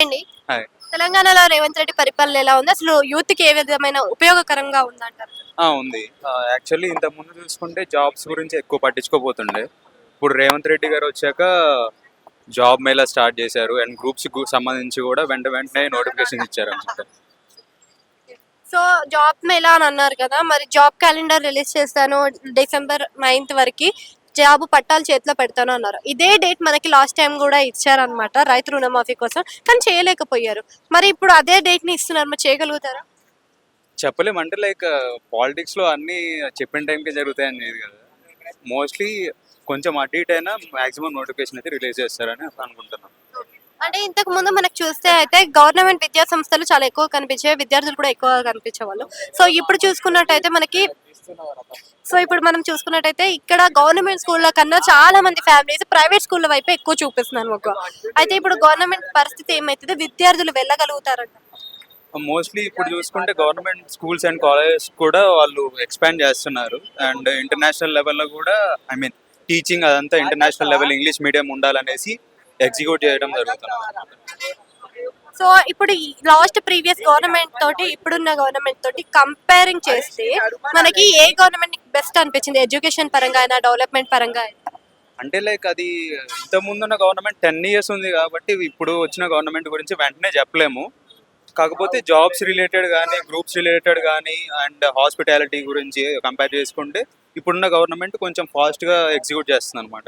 అండి. హాయ్. తెలంగాణలో రేవంత్ రెడ్డి పరిపాలన ఎలా ఉంది? అసలు యూత్‌కి ఏ విధమైన ఉపయోగకరంగా ఉందంటారు? ఉంది. యాక్చువల్లీ ఇంతకుముందు చూసుకుంటే జాబ్స్ గురించి ఎక్కువ పట్టించుకోపోతుండే. ఇప్పుడు రేవంత్ రెడ్డి గారొచ్చాక జాబ్ మేళా స్టార్ట్ చేశారు. అండ్ గ్రూప్స్‌కి సంబంధించి కూడా వెంటనే నోటిఫికేషన్స్ ఇచ్చారనమాట. సో, జాబ్ మేళా అని అన్నారు కదా! మరి జాబ్ క్యాలెండర్ రిలీజ్ చేస్తాను డిసెంబర్ 9థ్ వరకి జాబ్ పట్టాలు చేతిలో పెడతాను అన్నారు. ఇదే డేట్ మనకి లాస్ట్ టైమ్ గూడా ఇచ్చారనమాట రైతు రుణమాఫీ కోసం. కానీ చేయలేకపోయారు. మరి ఇప్పుడు అదే డేట్‌ని ఇస్తున్నారు. మరి చేయగలుగుతారా? చెప్పలేం అంటే లైక్ పాలిటిక్స్‌లో అన్నీ చెప్పిన టైంకే జరుగుతాయని లేదు కదా! మోస్ట్‌లీ కొంచెం అటు ఇటు అయినా మాక్సిమం నోటిఫికేషన్ అయితే రిలీజ్ చేస్తారని అనుకుంటున్నాను. అంటే ఇంతకు ముందు మనకు చూస్తే అయితే గవర్నమెంట్ విద్యా సంస్థలు చాలా ఎక్కువ కనిపించేవి. విద్యార్థులు కూడా ఎక్కువగా కనిపించేవాళ్ళు. సో, ఇప్పుడు చూసుకున్నట్టయితే మనకి ఇప్పుడు మనం చూసుకున్నట్టయితే ఇక్కడ గవర్నమెంట్ స్కూల్‌ల కన్నా చాలా మంది ఫ్యామిలీస్ ప్రైవేట్ స్కూల్‌ల వైపే ఎక్కువ చూపిస్తున్నారు మొగ్గు. అయితే ఇప్పుడు గవర్నమెంట్ పరిస్థితి ఏమైతది? విద్యార్థులు వెళ్ళగలుగుతారంట? మోస్ట్‌లీ ఇప్పుడు చూసుకుంటే గవర్నమెంట్ స్కూల్స్ అండ్ కాలేజెస్ కూడా వాళ్ళు ఎక్స్‌పాండ్ చేస్తున్నారు. అండ్ ఇంటర్నేషనల్ లెవెల్‌లో కూడా ఐ మీన్ టీచింగ్ అదంతా ఇంటర్నేషనల్ లెవెల్ ఇంగ్లీష్ మీడియం ఉండాలనేసి ఎగ్జిక్యూట్ చేయడం జరుగుతుంది. సో, ఇప్పుడు ఈ లాస్ట్ ప్రీవియస్ గవర్నమెంట్ తోటి, ఇప్పుడున్న గవర్నమెంట్ తోటి కంపేరింగ్ చేస్తే మనకి ఏ గవర్నమెంట్ నీకు బెస్ట్ అనిపించింది? ఎడ్యుకేషన్ పరంగా అయినా, డెవలప్‌మెంట్ పరంగా అయినా? అంటే లైక్ అది ఇంతకుముందున్న గవర్నమెంట్ 10 ఇయర్స్ ఉంది కాబట్టి ఇప్పుడు వచ్చిన గవర్నమెంట్ గురించి వెంటనే చెప్పలేము. కాకపోతే జాబ్స్ రిలేటెడ్ కానీ, గ్రూప్స్ రిలేటెడ్ కానీ అండ్ హాస్పిటాలిటీ గురించి కంపేర్ చేసుకుంటే ఇప్పుడున్న గవర్నమెంట్ కొంచెం ఫాస్ట్‌గా ఎగ్జిక్యూట్ చేస్తుందన్నమాట.